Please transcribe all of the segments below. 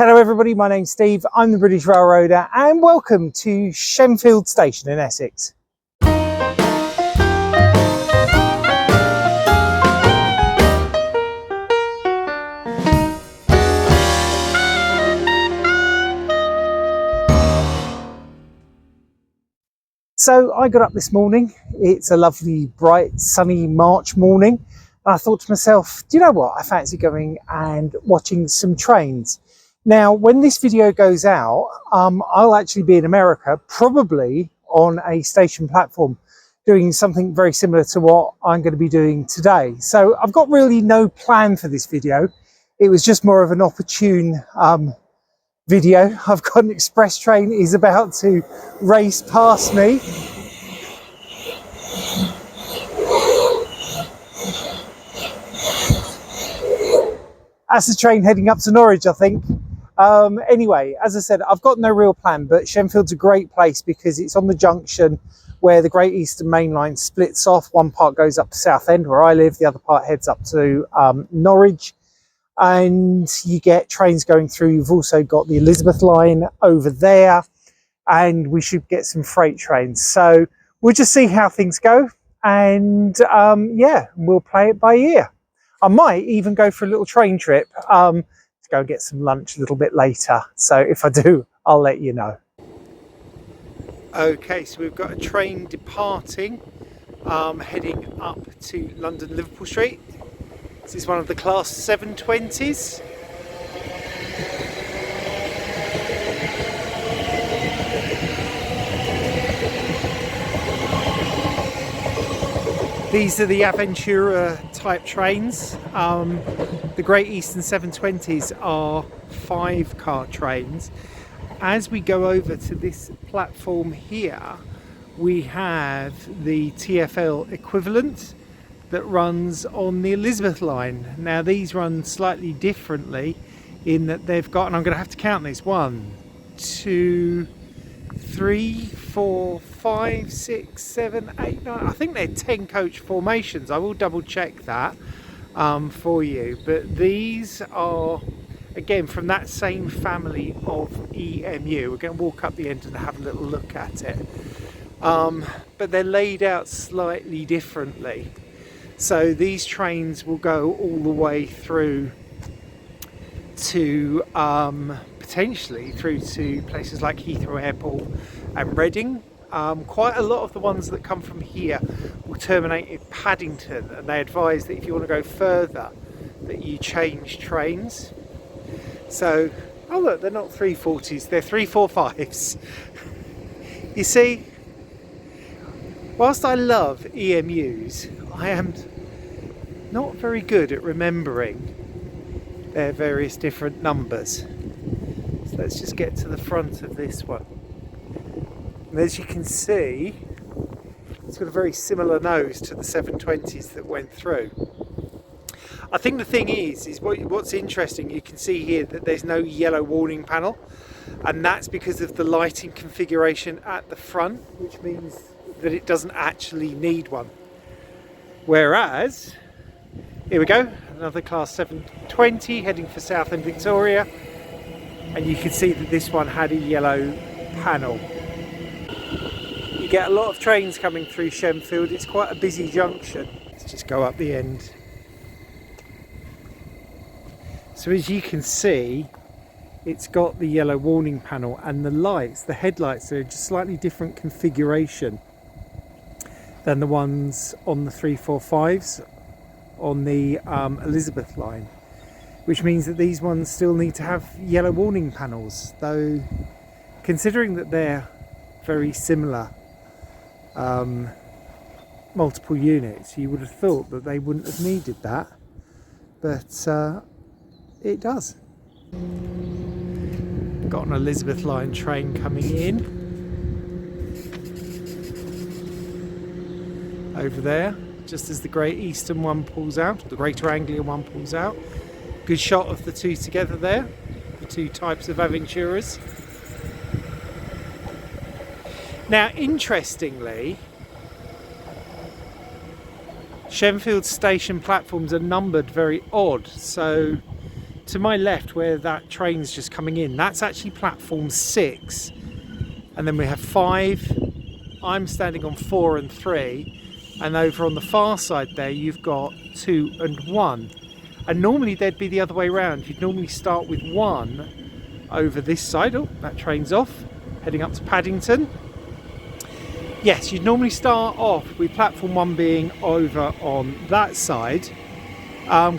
Hello everybody, my name's Steve, I'm the British Railroader and welcome to Shenfield Station in Essex. So I got up this morning, it's a lovely bright sunny March morning, and I thought to myself, do you know what, I fancy going and watching some trains. Now when this video goes out, I'll actually be in America, probably on a station platform, doing something very similar to what I'm going to be doing today. So I've got really no plan for this video, it was just more of an opportune video. I've got an express train, is about to race past me. That's the train heading up to Norwich, I think. Anyway, as I said, I've got no real plan, but Shenfield's a great place because it's on the junction where the Great Eastern Main Line splits off. One part goes up to Southend, where I live, the other part heads up to Norwich. And you get trains going through. You've also got the Elizabeth line over there, and we should get some freight trains. So we'll just see how things go, and yeah, we'll play it by ear. I might even go for a little train trip to go and get some lunch a little bit later. So if I do, I'll let you know. Okay, so we've got a train departing, heading up to London Liverpool Street. This is one of the class 720s. These are the Aventura type trains. The Great Eastern 720s are 5-car trains. As we go over to this platform here, we have the TfL equivalent that runs on the Elizabeth line. Now these run slightly differently in that they've got, and I'm going to have to count these, 1, 2, 3, 4, 5, 6, 7, 8, 9. I think they're 10 coach formations. I will double check that for you. But these are, again, from that same family of EMU. We're going to walk up the end and have a little look at it. But they're laid out slightly differently. So these trains will go all the way through to potentially through to places like Heathrow Airport and Reading. Quite a lot of the ones that come from here will terminate in Paddington, and they advise that if you want to go further that you change trains. So, oh look, they're not 340s, they're 345s. You see, whilst I love EMUs, I am not very good at remembering their various different numbers. So let's just get to the front of this one. And as you can see, it's got a very similar nose to the 720s that went through. I think the thing is what's interesting, you can see here that there's no yellow warning panel, and that's because of the lighting configuration at the front, which means that it doesn't actually need one. Whereas, here we go, another class 720 heading for Southend Victoria, and you can see that this one had a yellow panel. You get a lot of trains coming through Shenfield, it's quite a busy junction. Let's just go up the end. So as you can see, it's got the yellow warning panel, and the lights, the headlights, are just slightly different configuration than the ones on the 345s on the Elizabeth line, which means that these ones still need to have yellow warning panels, though considering that they're very similar multiple units, you would have thought that they wouldn't have needed that, but it does. Got an Elizabeth line train coming in over there, just as the Great Eastern one pulls out, the Greater Anglia one pulls out. Good shot of the two together there, the two types of Aventuras. Now, interestingly, Shenfield station platforms are numbered very odd. So to my left where that train's just coming in, that's actually platform 6, and then we have 5. I'm standing on 4 and 3, and over on the far side there you've got 2 and 1, and normally they'd be the other way around. You'd normally start with 1 over this side. Oh, that train's off, heading up to Paddington. Yes, you'd normally start off with platform 1 being over on that side,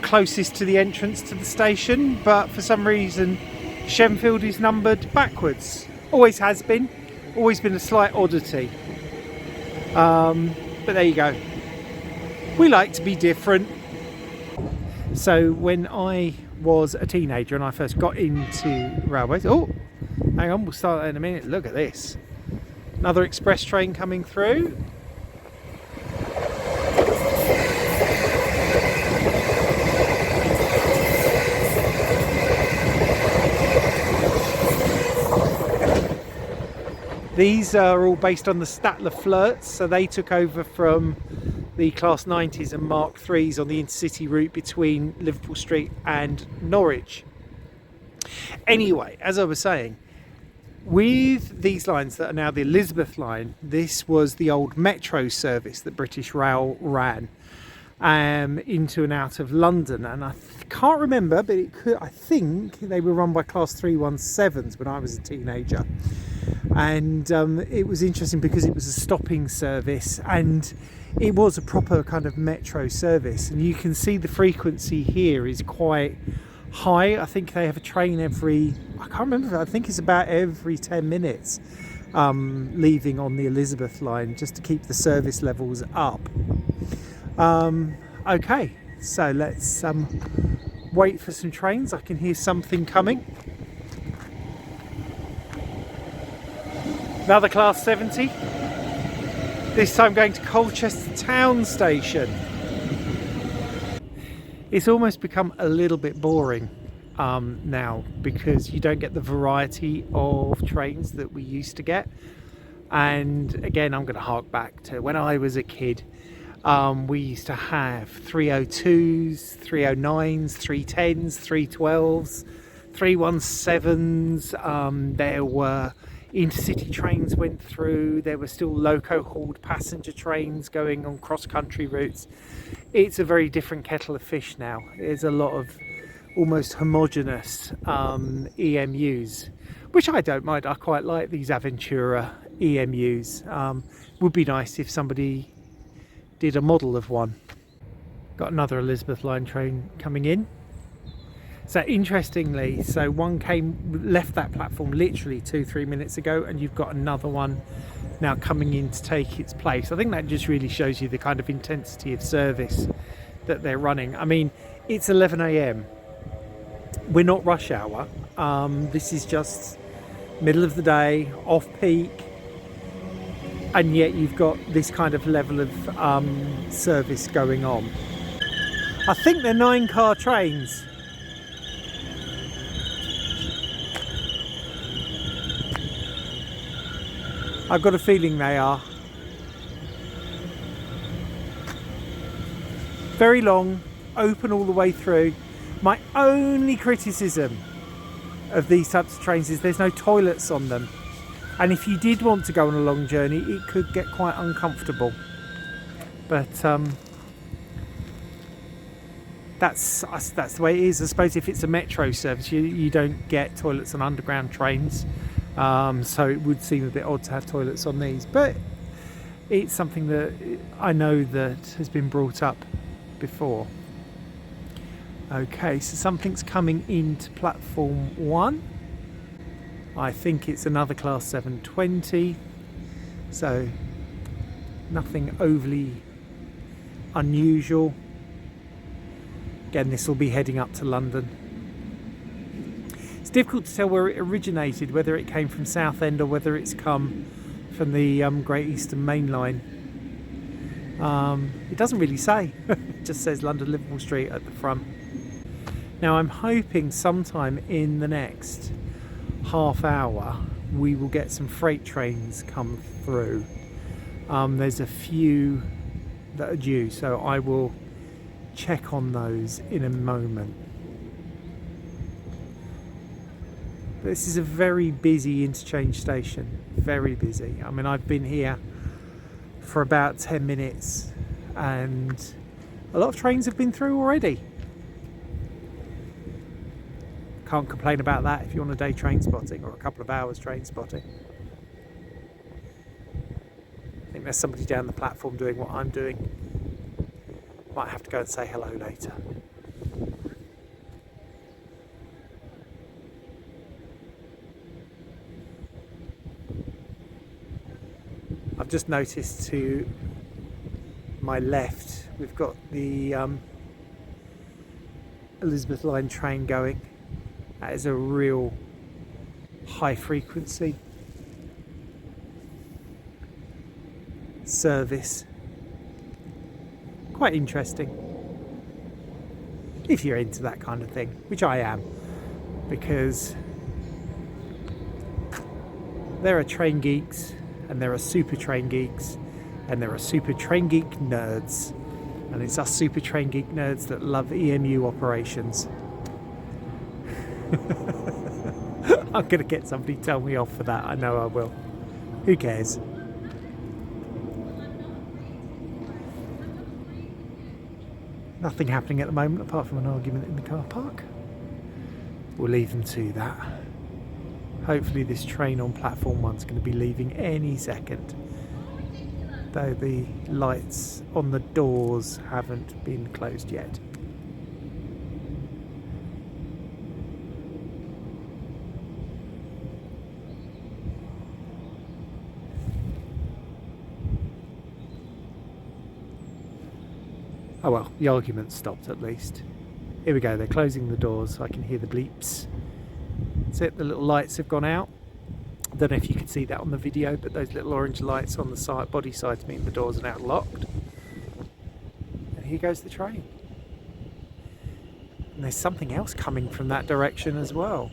closest to the entrance to the station, but for some reason Shenfield is numbered backwards. Always has been, always been a slight oddity. But there you go. We like to be different. So when I was a teenager and I first got into railways, oh, hang on, we'll start that in a minute. Look at this. Another express train coming through. These are all based on the Statler flirts, so they took over from the Class 90s and Mark 3s on the intercity route between Liverpool Street and Norwich. Anyway, as I was saying, with these lines that are now the Elizabeth line, this was the old metro service that British Rail ran into and out of London, and I can't remember, but I think they were run by Class 317s when I was a teenager. And it was interesting because it was a stopping service and it was a proper kind of metro service, and you can see the frequency here is quite high. I think they have a train every, I can't remember, I think it's about every 10 minutes leaving on the Elizabeth line, just to keep the service levels up. Okay, so let's wait for some trains. I can hear something coming. Another Class 70, this time going to Colchester Town Station. It's almost become a little bit boring now, because you don't get the variety of trains that we used to get. And again, I'm going to hark back to when I was a kid. We used to have 302s, 309s, 310s, 312s, 317s. There were intercity trains went through. There were still loco hauled passenger trains going on cross-country routes. It's a very different kettle of fish now. There's a lot of almost homogenous EMUs, which I don't mind. I quite like these Aventura EMUs. Would be nice if somebody did a model of one. Got another Elizabeth line train coming in. So interestingly, so one left that platform literally 2-3 minutes ago, and you've got another one now coming in to take its place. I think that just really shows you the kind of intensity of service that they're running. I mean, it's 11 AM. We're not rush hour. This is just middle of the day, off peak, and yet you've got this kind of level of service going on. I think they're 9-car trains. I've got a feeling they are. Very long, open all the way through. My only criticism of these types of trains is there's no toilets on them. And if you did want to go on a long journey, it could get quite uncomfortable. But that's the way it is. I suppose if it's a metro service, you don't get toilets on underground trains. So it would seem a bit odd to have toilets on these, but it's something that I know that has been brought up before. Okay, so something's coming into platform 1. I think it's another Class 720, so nothing overly unusual. Again, this will be heading up to London. It's difficult to tell where it originated, whether it came from Southend or whether it's come from the Great Eastern Main Line. It doesn't really say. It just says London Liverpool Street at the front. Now I'm hoping sometime in the next half hour we will get some freight trains come through. There's a few that are due, so I will check on those in a moment. This is a very busy interchange station, very busy. I mean, I've been here for about 10 minutes and a lot of trains have been through already. Can't complain about that if you're on a day train spotting or a couple of hours train spotting. I think there's somebody down the platform doing what I'm doing. Might have to go and say hello later. I've just noticed to my left we've got the Elizabeth line train going. That is a real high frequency service. Quite interesting if you're into that kind of thing, which I am, because there are train geeks and there are super train geeks and there are super train geek nerds, and it's us super train geek nerds that love EMU operations. I'm gonna get somebody to tell me off for that. I know I will. Who cares? Nothing happening at the moment apart from an argument in the car park. We'll leave them to that. Hopefully this train on platform 1's going to be leaving any second, though the lights on the doors haven't been closed yet. Oh well, the argument stopped at least. Here we go, they're closing the doors, I can hear the bleeps. That's it, the little lights have gone out. I don't know if you can see that on the video, but those little orange lights on the side, body sides mean the doors are now locked. And here goes the train. And there's something else coming from that direction as well.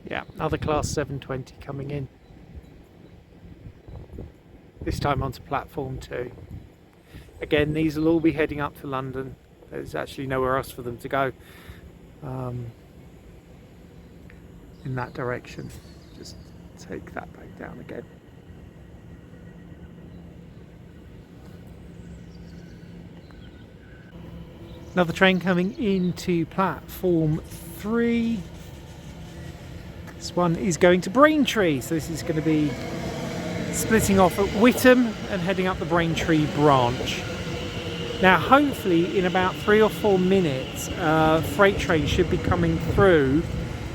Yeah, another class 720 coming in. This time onto platform 2. Again, these will all be heading up to London. There's actually nowhere else for them to go in that direction. Just take that back down again. Another train coming into platform 3. This one is going to Braintree, so this is going to be splitting off at Whittam and heading up the Braintree branch. Now hopefully in about 3 or 4 minutes freight train should be coming through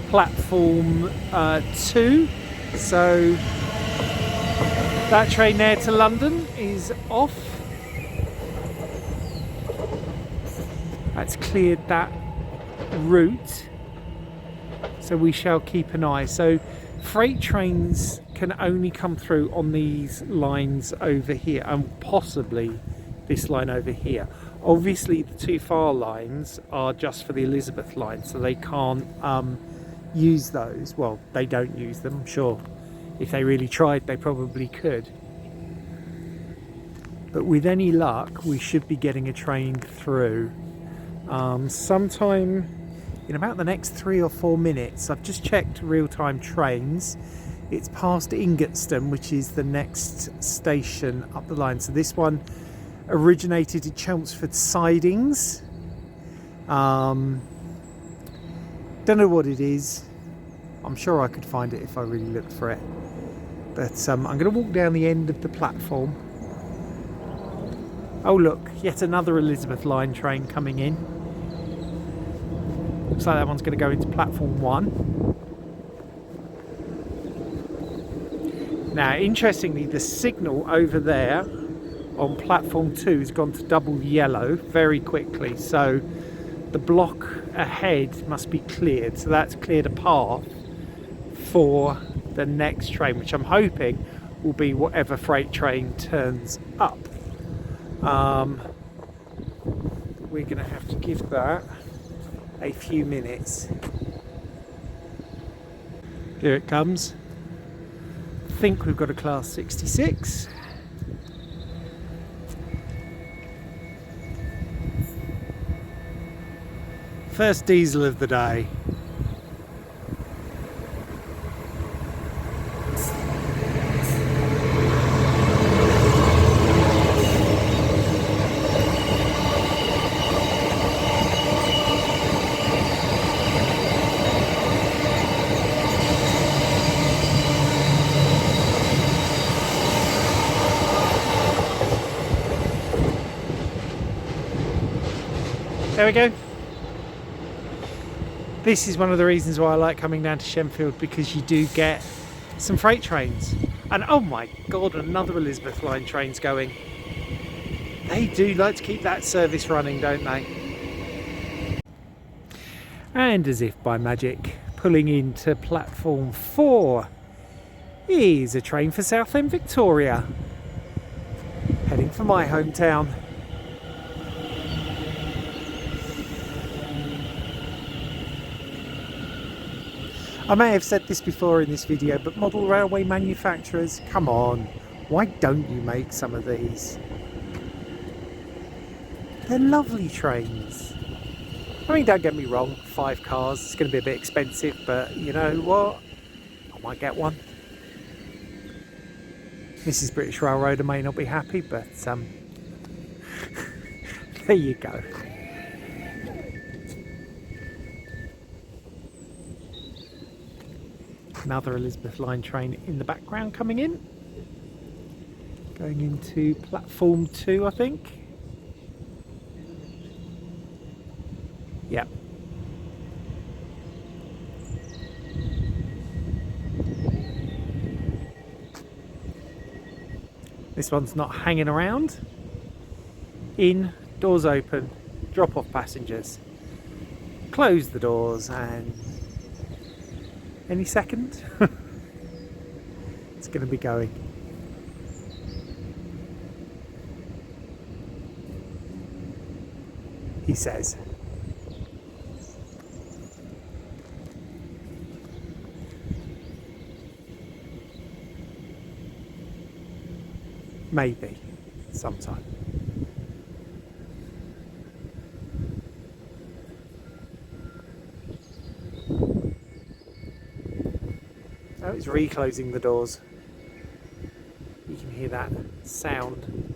platform 2, so that train there to London is off. That's cleared that route, so we shall keep an eye. So freight trains can only come through on these lines over here and possibly this line over here. Obviously the two far lines are just for the Elizabeth line, so they can't use those. Well, they don't use them. I'm sure if they really tried they probably could, but with any luck we should be getting a train through sometime in about the next 3 or 4 minutes. I've just checked real-time trains. It's past Ingatstone, which is the next station up the line. So this one originated at Chelmsford Sidings. Don't know what it is. I'm sure I could find it if I really looked for it. But I'm going to walk down the end of the platform. Oh look, yet another Elizabeth line train coming in. Looks like that one's going to go into platform 1. Now, interestingly, the signal over there on platform 2 has gone to double yellow very quickly. So the block ahead must be cleared. So that's cleared a path for the next train, which I'm hoping will be whatever freight train turns up. We're going to have to give that a few minutes. Here it comes. I think we've got a class 66. First diesel of the day. There we go. This is one of the reasons why I like coming down to Shenfield, because you do get some freight trains. And oh my god, another Elizabeth line train's going. They do like to keep that service running, don't they? And as if by magic, pulling into platform 4 is a train for Southend Victoria, heading for my hometown. I may have said this before in this video, but model railway manufacturers, come on, why don't you make some of these? They're lovely trains. I mean, don't get me wrong, 5 cars, it's going to be a bit expensive, but you know what? I might get one. Mrs. British Railroader may not be happy, but there you go. Another Elizabeth line train in the background coming in. Going into platform 2, I think. Yeah. This one's not hanging around. In, doors open, drop off passengers. Close the doors and any second it's going to be going. He says. Maybe sometime. Oh, it's reclosing the doors. You can hear that sound.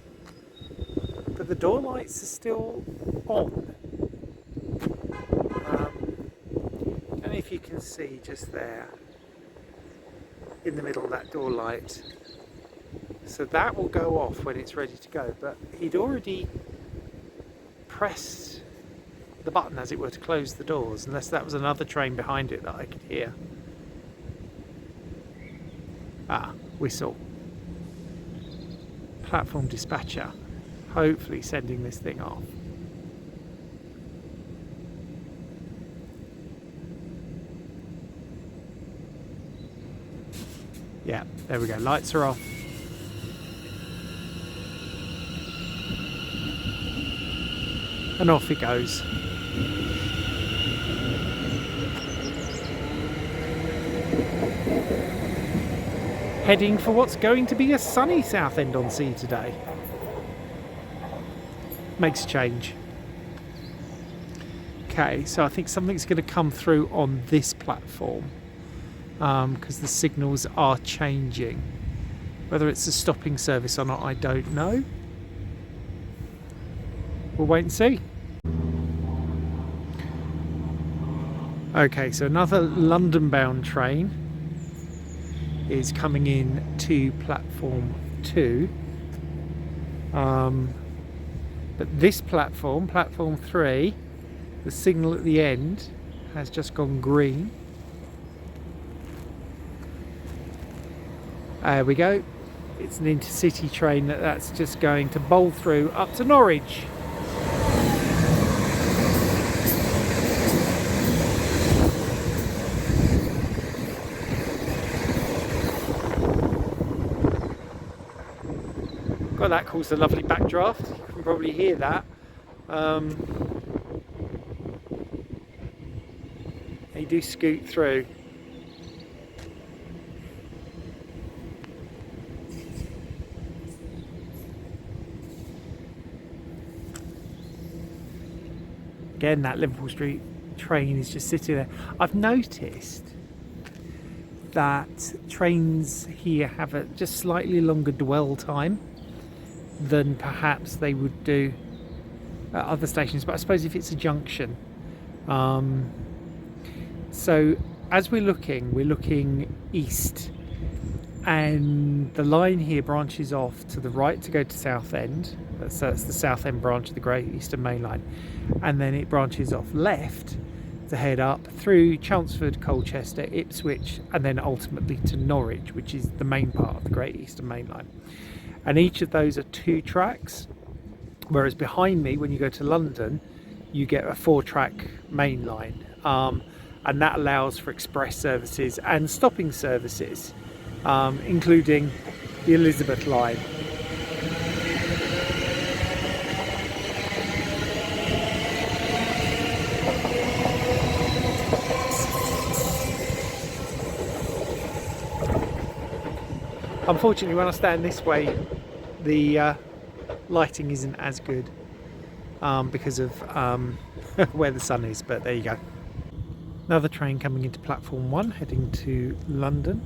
But the door lights are still on. And if you can see just there, in the middle of that door light. So that will go off when it's ready to go. But he'd already pressed the button, as it were, to close the doors, unless that was another train behind it that I could hear. Ah, whistle. Platform dispatcher, hopefully sending this thing off. Yeah, there we go, lights are off. And off it goes. Heading for what's going to be a sunny Southend-on-Sea today. Makes a change. Okay, so I think something's going to come through on this platform because the signals are changing. Whether it's a stopping service or not, I don't know. We'll wait and see. Okay, so another London-bound train is coming in to platform 2. But this platform, platform 3, the signal at the end has just gone green. There we go. It's an intercity train that's just going to bowl through up to Norwich. Well, that caused a lovely backdraft. You can probably hear that. They do scoot through. Again, that Liverpool Street train is just sitting there. I've noticed that trains here have a just slightly longer dwell time than perhaps they would do at other stations, but I suppose if it's a junction. So as we're looking east, and the line here branches off to the right to go to Southend. So it's the Southend branch of the Great Eastern Main Line, and then it branches off left to head up through Chelmsford, Colchester, Ipswich, and then ultimately to Norwich, which is the main part of the Great Eastern Main Line. And each of those are 2 tracks, whereas behind me, when you go to London, you get a 4-track main line, and that allows for express services and stopping services, including the Elizabeth line. Unfortunately, when I stand this way, the lighting isn't as good because of where the sun is, but there you go. Another train coming into platform 1 heading to London,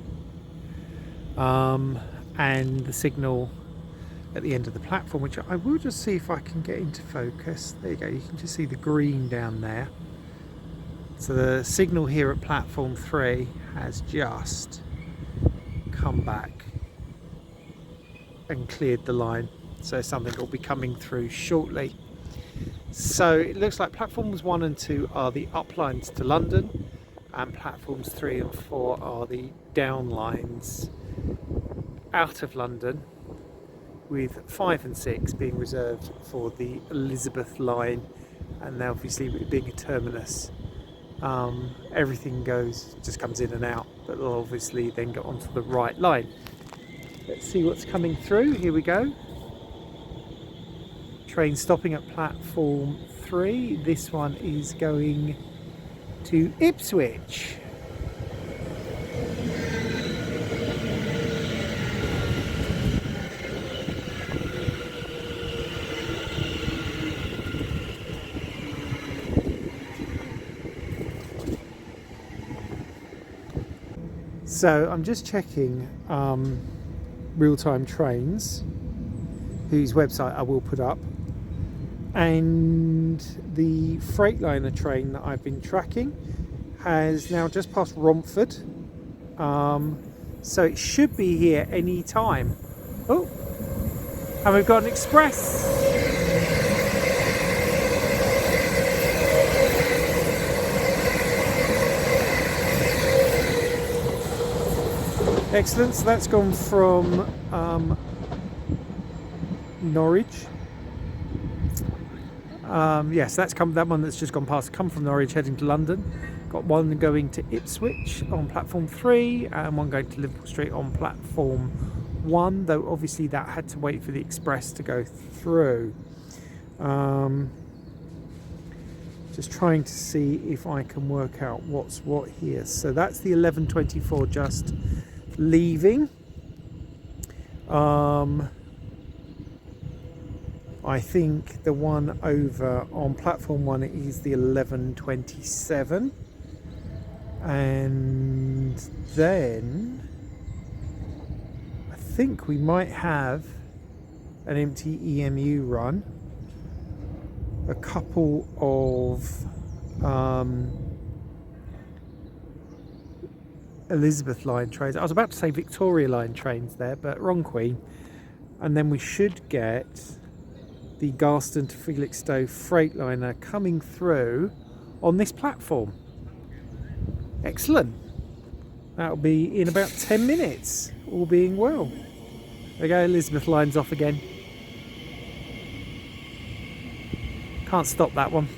and the signal at the end of the platform, which I will just see if I can get into focus. There you go, you can just see the green down there. So the signal here at platform 3 has just come back and cleared the line, so something will be coming through shortly. So it looks like platforms 1 and 2 are the up lines to London, and platforms 3 and 4 are the down lines out of London, with 5 and 6 being reserved for the Elizabeth line. And obviously, with it being a terminus, everything just comes in and out, but they'll obviously then get onto the right line. Let's see what's coming through. Here we go. Train stopping at platform 3. This one is going to Ipswich. So I'm just checking real-time trains, whose website I will put up, and the Freightliner train that I've been tracking has now just passed Romford, so it should be here any time. Oh, and we've got an express. Excellent, so that's gone from Norwich. Yes, that one that's just gone past, come from Norwich heading to London. Got one going to Ipswich on platform 3 and one going to Liverpool Street on platform 1, though obviously that had to wait for the express to go through. Just trying to see if I can work out what's what here. So that's the 11:24 just leaving. I think the one over on platform 1 is the 11:27, and then I think we might have an empty EMU run, a couple of Elizabeth line trains. I was about to say Victoria line trains there, but wrong queen. And then we should get the Garston to Felixstowe Freightliner coming through on this platform. Excellent. That'll be in about 10 minutes, all being well. There we go, Elizabeth line's off again. Can't stop that one.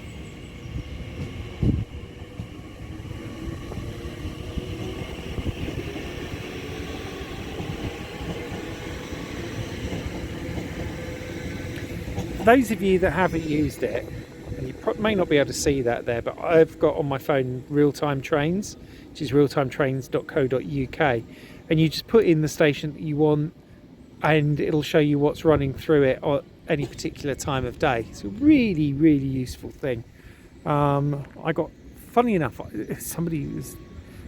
those of you that haven't used it, and you may not be able to see that there, but I've got on my phone real-time trains, which is realtimetrains.co.uk, and you just put in the station that you want and it'll show you what's running through it at any particular time of day. It's a really, really useful thing. I got, funny enough, somebody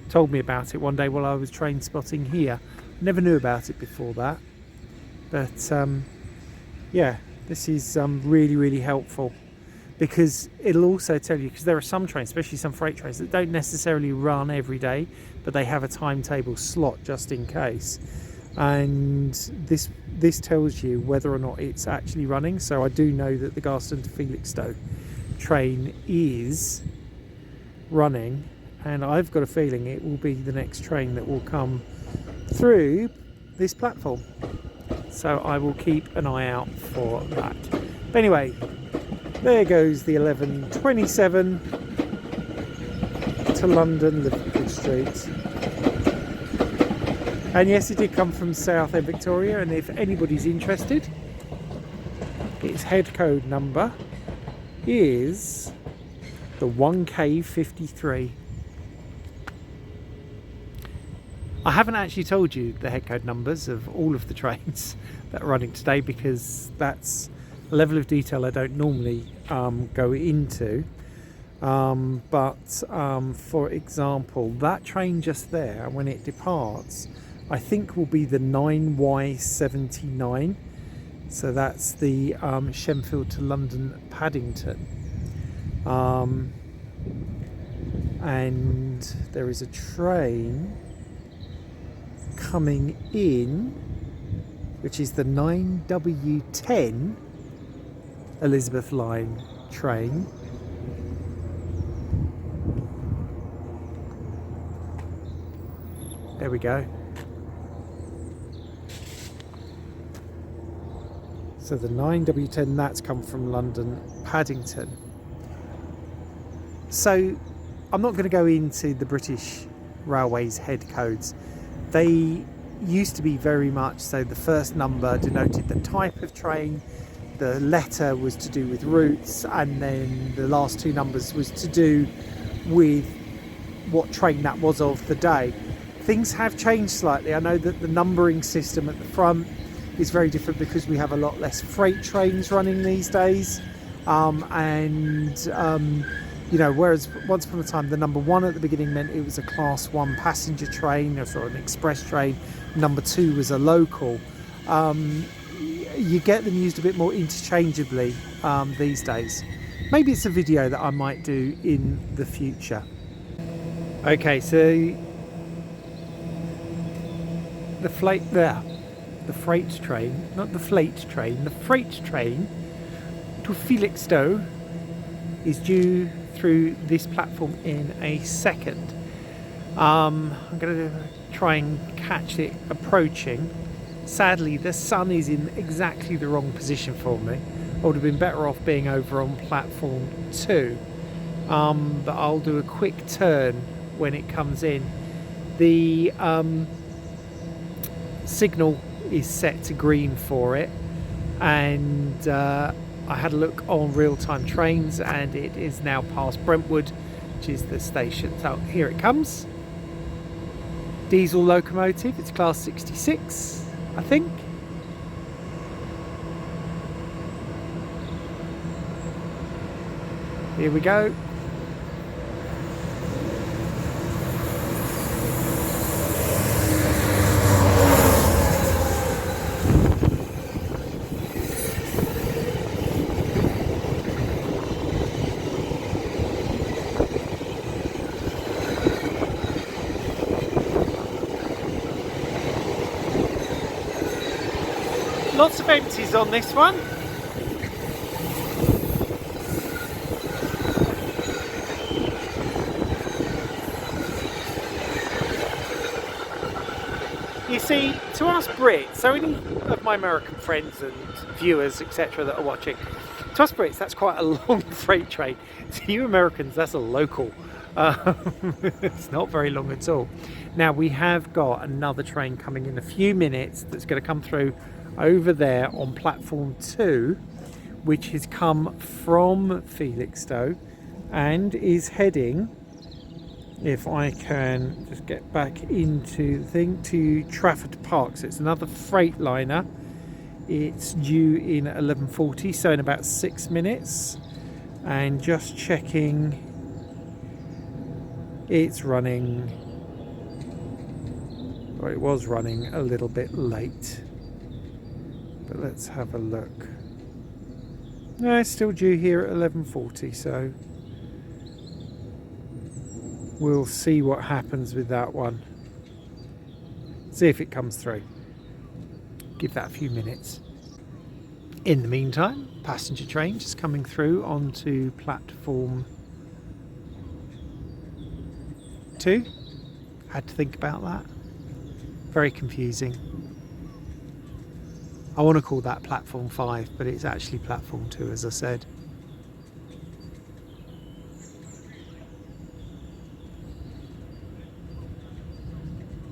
told me about it one day while I was train spotting here. Never knew about it before that, but yeah, this is really, really helpful, because it'll also tell you, because there are some trains, especially some freight trains, that don't necessarily run every day, but they have a timetable slot just in case, and this tells you whether or not it's actually running. So I do know that the Garston to Felixstowe train is running, and I've got a feeling it will be the next train that will come through this platform, so I will keep an eye out for that. But anyway, there goes the 11:27 to London Liverpool Street. And yes, it did come from Southend Victoria, and if anybody's interested, its head code number is the 1K53. I haven't actually told you the head code numbers of all of the trains that are running today, because that's a level of detail I don't normally go into. But for example, that train just there, when it departs, I think will be the 9Y79. So that's the Shenfield to London Paddington. And there is a train coming in, which is the 9W10 Elizabeth Line train. There we go. So the 9W10, that's come from London Paddington. So I'm not going to go into the British Railways head codes. They used to be very much so the first number denoted the type of train, the letter was to do with routes, and then the last two numbers was to do with what train that was of the day. Things have changed slightly. I know that the numbering system at the front is very different because we have a lot less freight trains running these days, you know, whereas once upon a time the number 1 at the beginning meant it was a class 1 passenger train or sort of an express train, number 2 was a local. You get them used a bit more interchangeably these days. Maybe it's a video that I might do in the future. Okay, so the freight train, not the freight train, the freight train to Felixstowe is due through this platform in a second. I'm going to try and catch it approaching. Sadly, the sun is in exactly the wrong position for me. I would have been better off being over on platform 2, but I'll do a quick turn when it comes in. The signal is set to green for it, and I had a look on real-time trains, and it is now past Brentwood, which is the station. So here it comes. Diesel locomotive, it's class 66, I think. Here we go. Lots of empties on this one. You see, to us Brits, so any of my American friends and viewers, etc., that are watching, to us Brits, that's quite a long freight train. To you Americans, that's a local. It's not very long at all. Now, we have got another train coming in a few minutes that's going to come through over there on platform 2, which has come from Felixstowe and is heading, if I can just get back into the thing, to Trafford Park. So it's another freight liner. It's due in 11:40, so in about 6 minutes. And just checking, it's running, or it was running a little bit late. But let's have a look. No, it's still due here at 11:40, so we'll see what happens with that one. See if it comes through. Give that a few minutes. In the meantime, passenger train just coming through onto platform 2. Had to think about that. Very confusing. I want to call that platform 5, but it's actually platform 2, as I said.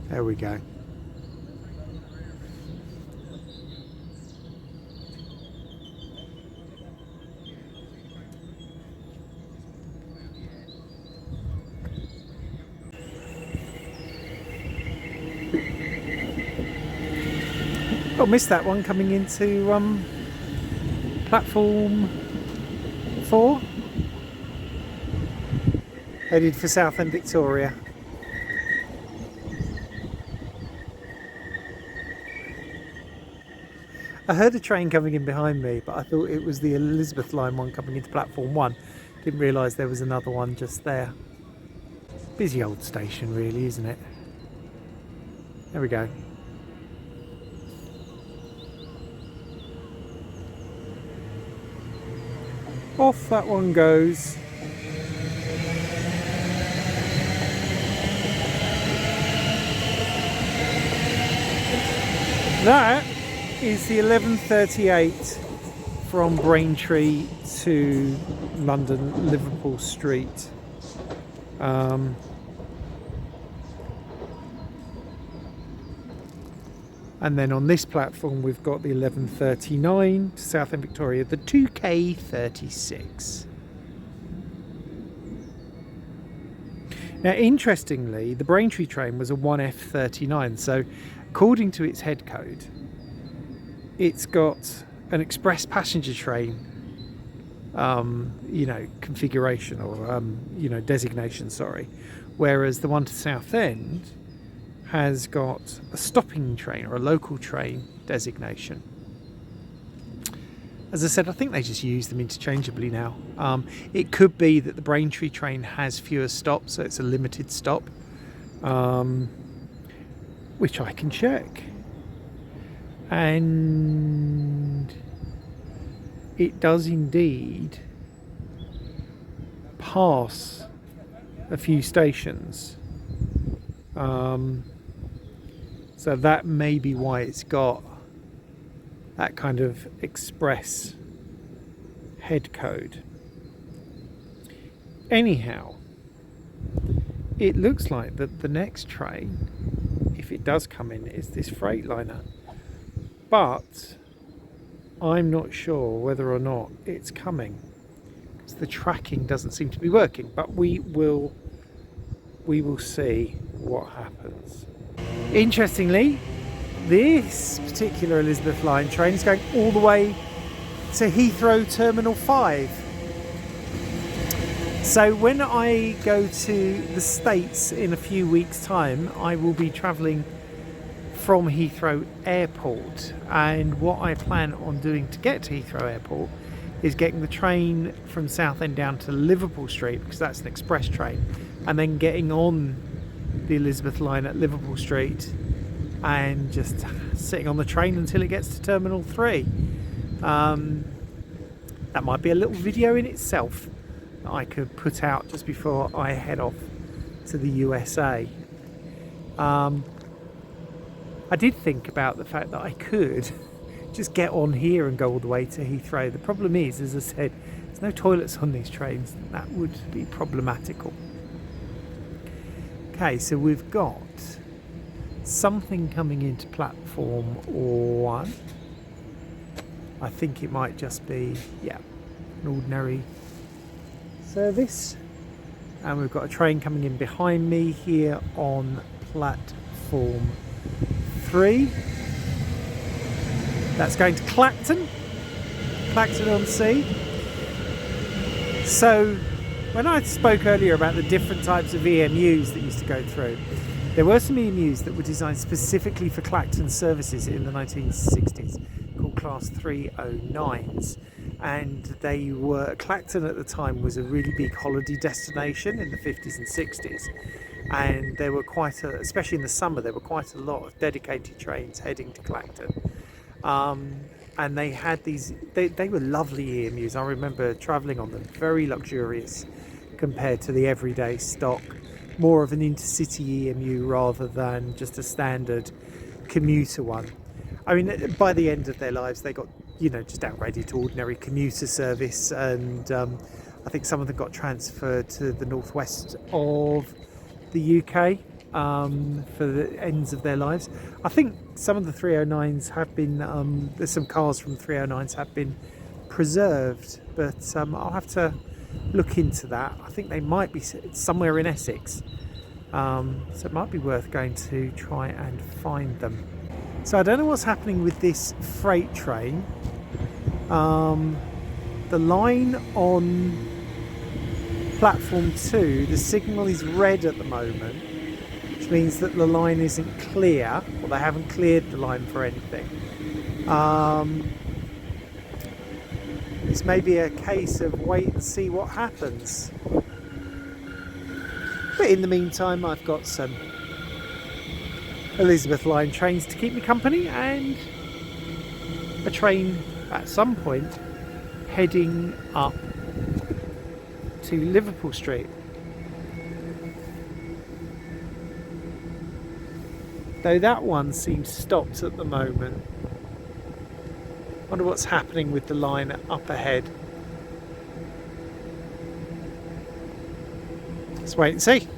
There we go. Oh, missed that one coming into platform 4. Headed for Southend Victoria. I heard a train coming in behind me, but I thought it was the Elizabeth line one coming into platform 1. Didn't realise there was another one just there. Busy old station really, isn't it? There we go. Off that one goes. That is the 11:38 from Braintree to London Liverpool Street. And then on this platform we've got the 11:39 to Southend Victoria, the 2K36. Now interestingly, the Braintree train was a 1F39, so according to its head code, it's got an express passenger train configuration or designation, sorry, whereas the one to Southend has got a stopping train or a local train designation. As I said, I think they just use them interchangeably now. It could be that the Braintree train has fewer stops, so it's a limited stop, which I can check. And it does indeed pass a few stations. So that may be why it's got that kind of express head code. Anyhow, it looks like that the next train, if it does come in, is this Freightliner. But I'm not sure whether or not it's coming, because the tracking doesn't seem to be working. But we will see what happens. Interestingly, this particular Elizabeth line train is going all the way to Heathrow Terminal 5. So when I go to the States in a few weeks' time, I will be travelling from Heathrow Airport, and what I plan on doing to get to Heathrow Airport is getting the train from Southend down to Liverpool Street, because that's an express train, and then getting on the Elizabeth line at Liverpool Street and just sitting on the train until it gets to Terminal 3. That might be a little video in itself that I could put out just before I head off to the USA. I did think about the fact that I could just get on here and go all the way to Heathrow. The problem is, as I said, there's no toilets on these trains. That would be problematical. Okay, so we've got something coming into platform 1. I think it might just be, yeah, an ordinary service. And we've got a train coming in behind me here on platform 3. That's going to Clacton on Sea. So when I spoke earlier about the different types of EMUs that used to go through, there were some EMUs that were designed specifically for Clacton services in the 1960s called Class 309s. And they were, Clacton at the time was a really big holiday destination in the 50s and 60s. And there were especially in the summer, there were quite a lot of dedicated trains heading to Clacton. And they had these, they were lovely EMUs. I remember travelling on them, very luxurious compared to the everyday stock, more of an intercity EMU rather than just a standard commuter one. I mean, by the end of their lives, they got, just downgraded to ordinary commuter service, and I think some of them got transferred to the northwest of the UK for the ends of their lives. I think some of the 309s have been, there's some cars from 309s have been preserved, but I'll have to look into that. I think they might be somewhere in Essex, so it might be worth going to try and find them. So I don't know what's happening with this freight train. The line on platform 2, the signal is red at the moment, which means that the line isn't clear, or they haven't cleared the line for anything. This may be a case of wait and see what happens. But in the meantime, I've got some Elizabeth line trains to keep me company, and a train at some point heading up to Liverpool Street. Though that one seems stopped at the moment. Wonder what's happening with the line up ahead. Let's wait and see.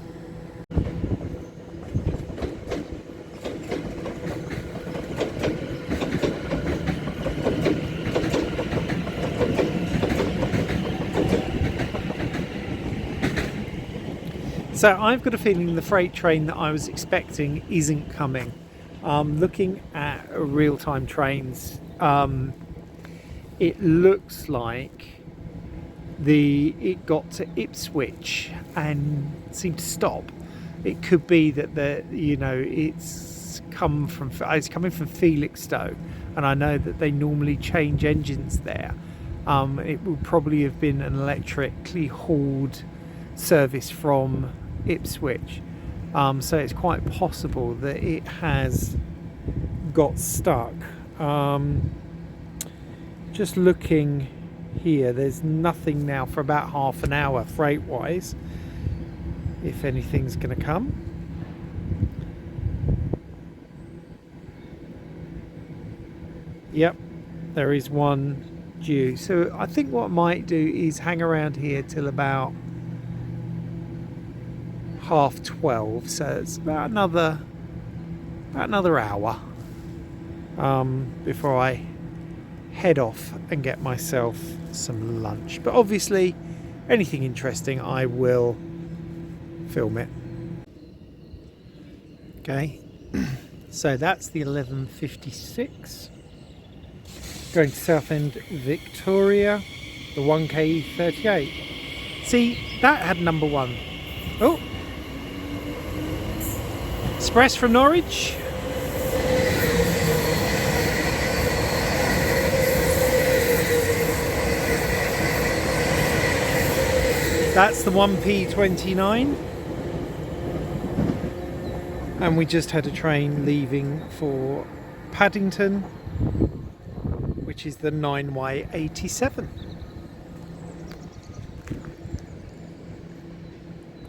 So I've got a feeling the freight train that I was expecting isn't coming. Looking at real-time trains, it looks like it got to Ipswich and seemed to stop. It could be that it's coming from Felixstowe, and I know that they normally change engines there. It will probably have been an electrically hauled service from Ipswich, so it's quite possible that it has got stuck. Just looking here, there's nothing now for about half an hour freight wise, if anything's going to come. Yep, there is one due, so I think what I might do is hang around here till about 12:30, so it's about another hour before I head off and get myself some lunch. But obviously anything interesting I will film it. Okay, so that's the 11:56 going to Southend Victoria, the 1K38. See, that had number 1. Oh, express from Norwich. That's the 1P29. And we just had a train leaving for Paddington, which is the 9Y87.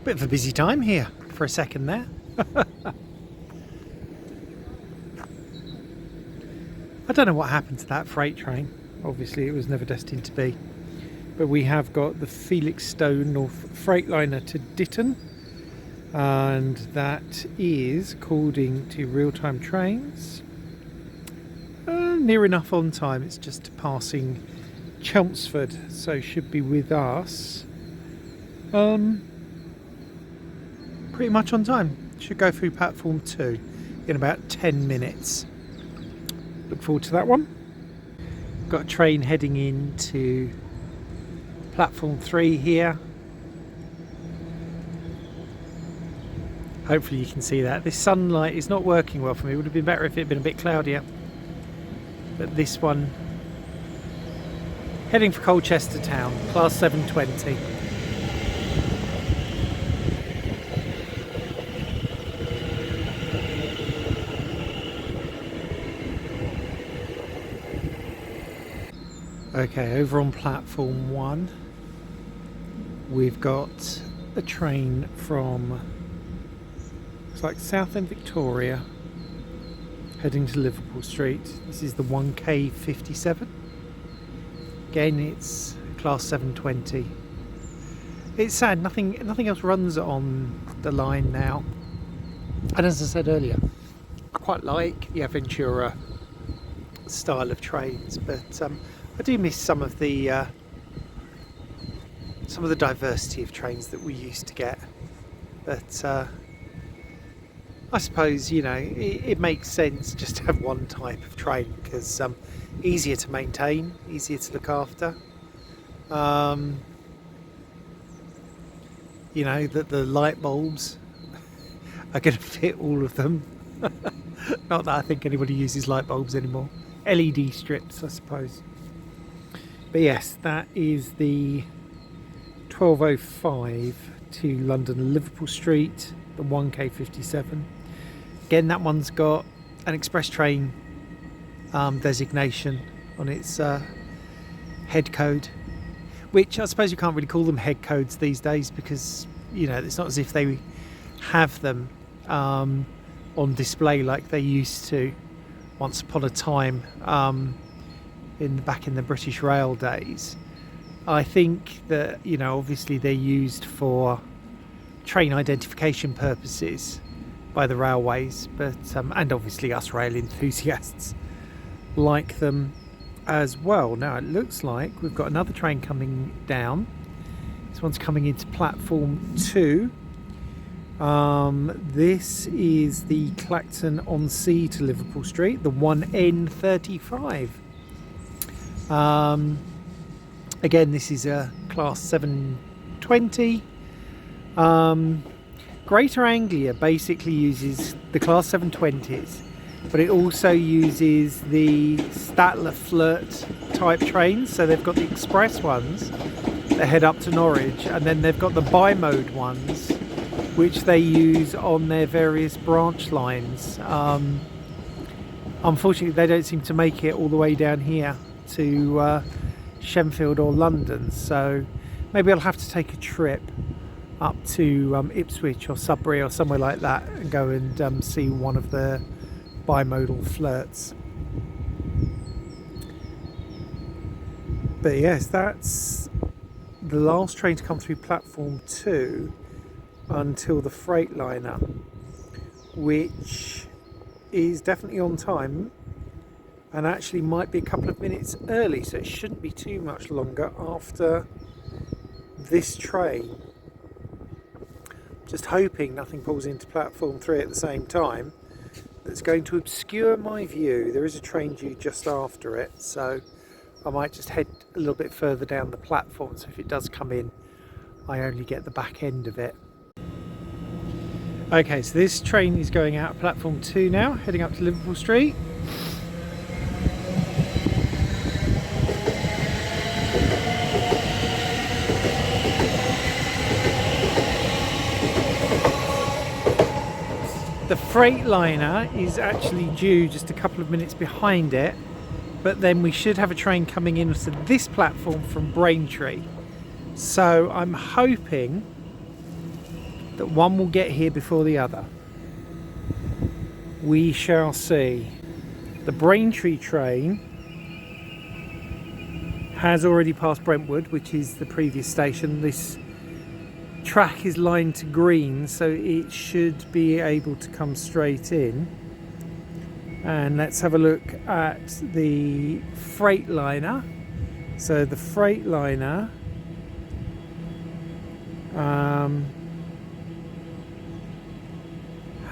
Bit of a busy time here for a second there. I don't know what happened to that freight train. Obviously it was never destined to be. But we have got the Felixstowe North Freightliner to Ditton, and that is, according to real-time trains, near enough on time. It's just passing Chelmsford, so should be with us pretty much on time. Should go through platform 2 in about 10 minutes. Look forward to that one. Got a train heading into platform 3 here. Hopefully you can see that. This sunlight is not working well for me. It would have been better if it had been a bit cloudier. But this one, heading for Colchester Town, class 720. Okay, over on platform 1, we've got a train from, it's like Southend Victoria, heading to Liverpool Street. This is the 1K57. Again, it's class 720. It's sad, nothing else runs on the line now. And as I said earlier, I quite like the Aventura style of trains, but I do miss some of the diversity of trains that we used to get. But I suppose, you know, it makes sense just to have one type of train because easier to maintain, easier to look after. You know, that the light bulbs are going to fit all of them. Not that I think anybody uses light bulbs anymore. LED strips, I suppose. But yes, that is the 12:05 to London Liverpool Street, the 1K57. Again, that one's got an express train designation on its head code, which I suppose you can't really call them head codes these days because, you know, it's not as if they have them on display like they used to once upon a time. Back in the British Rail days. I think that, you know, obviously they're used for train identification purposes by the railways, but and obviously us rail enthusiasts like them as well. Now it looks like we've got another train coming down. This one's coming into platform 2. This is the Clacton-on-Sea to Liverpool Street, the 1N35. Again, this is a class 720. Greater Anglia basically uses the class 720s, but it also uses the Statler Flirt type trains. So they've got the express ones that head up to Norwich, and then they've got the bi-mode ones which they use on their various branch lines. Unfortunately, they don't seem to make it all the way down here to Shenfield or London, so maybe I'll have to take a trip up to Ipswich or Sudbury or somewhere like that and go and see one of the bimodal flirts. But yes, that's the last train to come through platform 2 until the Freightliner, which is definitely on time and actually might be a couple of minutes early, so it shouldn't be too much longer after this train. Just hoping nothing pulls into platform 3 at the same time that's going to obscure my view. There is a train due just after it, so I might just head a little bit further down the platform, so if it does come in I only get the back end of it. Okay, so this train is going out of platform 2 now, heading up to Liverpool Street. The Freightliner is actually due just a couple of minutes behind it, but then we should have a train coming in to this platform from Braintree. So I'm hoping that one will get here before the other. We shall see. The Braintree train has already passed Brentwood, which is the previous station. This track is lined to green, so it should be able to come straight in. And let's have a look at the Freightliner. So the Freightliner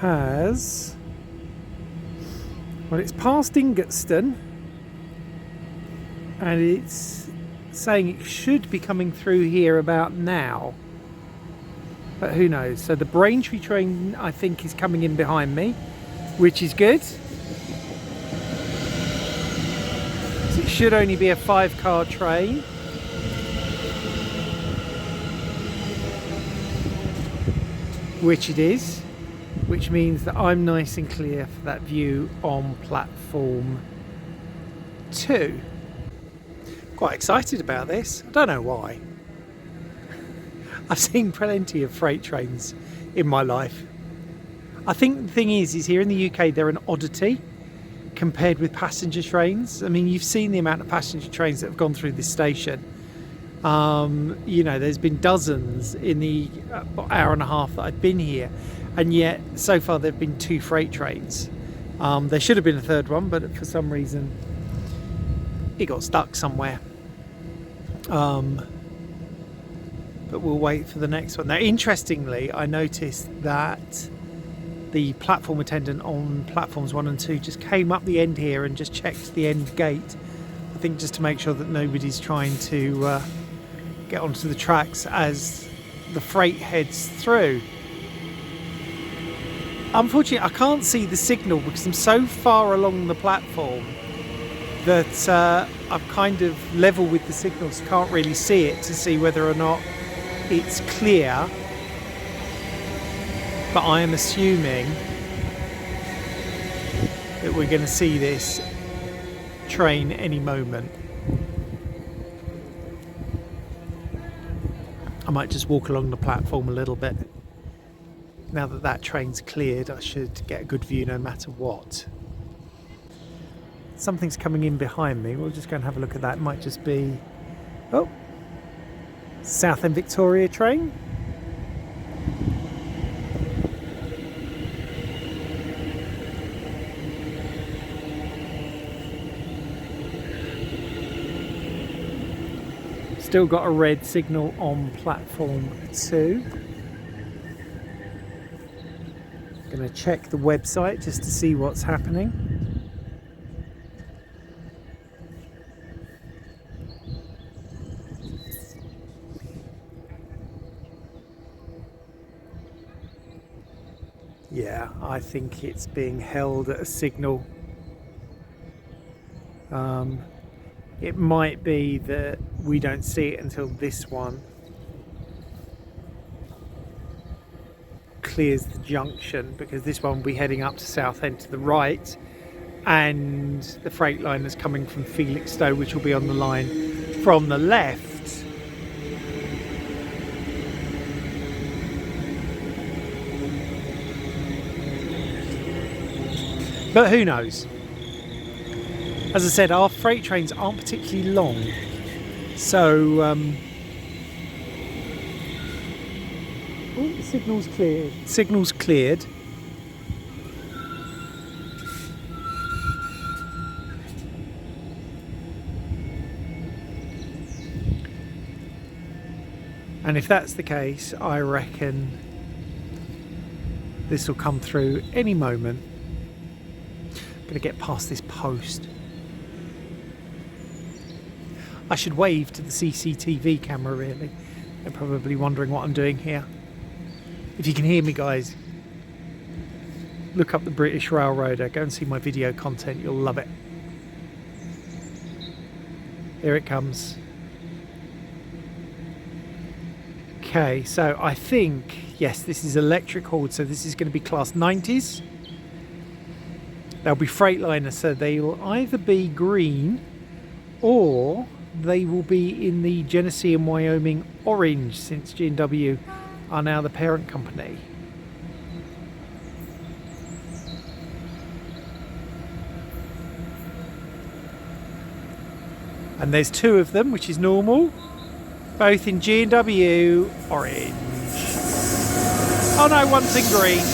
has, well, it's past Ingatstone and it's saying it should be coming through here about now, but who knows. So the Braintree train, I think, is coming in behind me, which is good. So it should only be a 5-car train. Which it is, which means that I'm nice and clear for that view on platform 2. Quite excited about this. I don't know why. I've seen plenty of freight trains in my life. I think the thing is here in the UK they're an oddity compared with passenger trains. I mean, you've seen the amount of passenger trains that have gone through this station. You know, there's been dozens in the hour and a half that I've been here, and yet so far there have been 2 freight trains. There should have been a third one, but for some reason it got stuck somewhere. But we'll wait for the next one. Now, interestingly, I noticed that the platform attendant on platforms 1 and 2 just came up the end here and just checked the end gate. I think just to make sure that nobody's trying to get onto the tracks as the freight heads through. Unfortunately, I can't see the signal because I'm so far along the platform that I'm kind of level with the signals. Can't really see it to see whether or not it's clear, but I am assuming that we're going to see this train any moment. I might just walk along the platform a little bit. Now that that train's cleared, I should get a good view no matter what. Something's coming in behind me. We'll just go and have a look at that. It might just be, oh, Southend Victoria train. Still got a red signal on platform 2. Gonna check the website just to see what's happening. Yeah, I think it's being held at a signal. It might be that we don't see it until this one clears the junction, because this one will be heading up to Southend to the right, and the Freightliner is coming from Felixstowe, which will be on the line from the left. But who knows? As I said, our freight trains aren't particularly long, so oh, signal's cleared. Signal's cleared. And if that's the case, I reckon this will come through any moment. I'm going to get past this post. I should wave to the CCTV camera, really. They're probably wondering what I'm doing here. If you can hear me, guys, look up the British Railroader. Go and see my video content. You'll love it. Here it comes. Okay, so I think, yes, this is electric hauled, so this is going to be class 90s. They'll be Freightliner, so they will either be green or they will be in the Genesee and Wyoming orange, since G&W are now the parent company. And there's 2 of them, which is normal, both in G&W orange. Oh no, one's in green.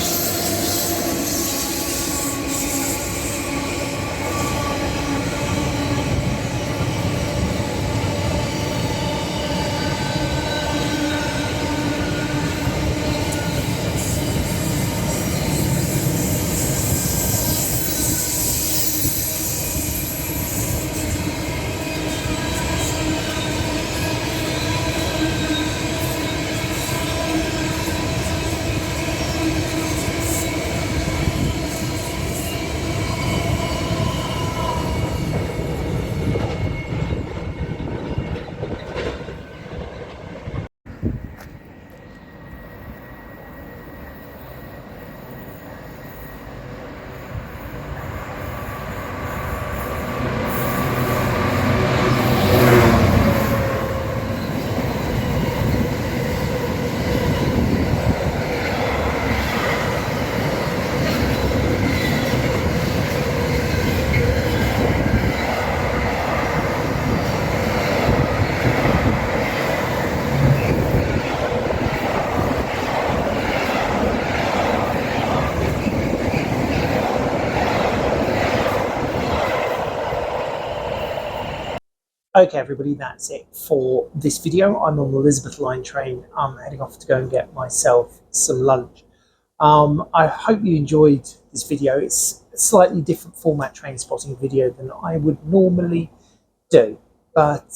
Okay, everybody, that's it for this video. I'm on the Elizabeth line train. I'm heading off to go and get myself some lunch. I hope you enjoyed this video. It's a slightly different format train spotting video than I would normally do. But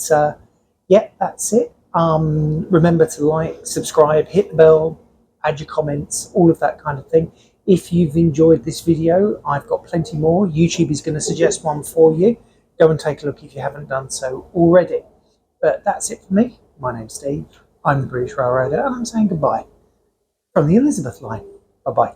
yeah, that's it. Remember to like, subscribe, hit the bell, add your comments, all of that kind of thing. If you've enjoyed this video, I've got plenty more. YouTube is going to suggest one for you. Go and take a look if you haven't done so already. But that's it for me. My name's Steve. I'm the British Railroader, and I'm saying goodbye from the Elizabeth line. Bye-bye.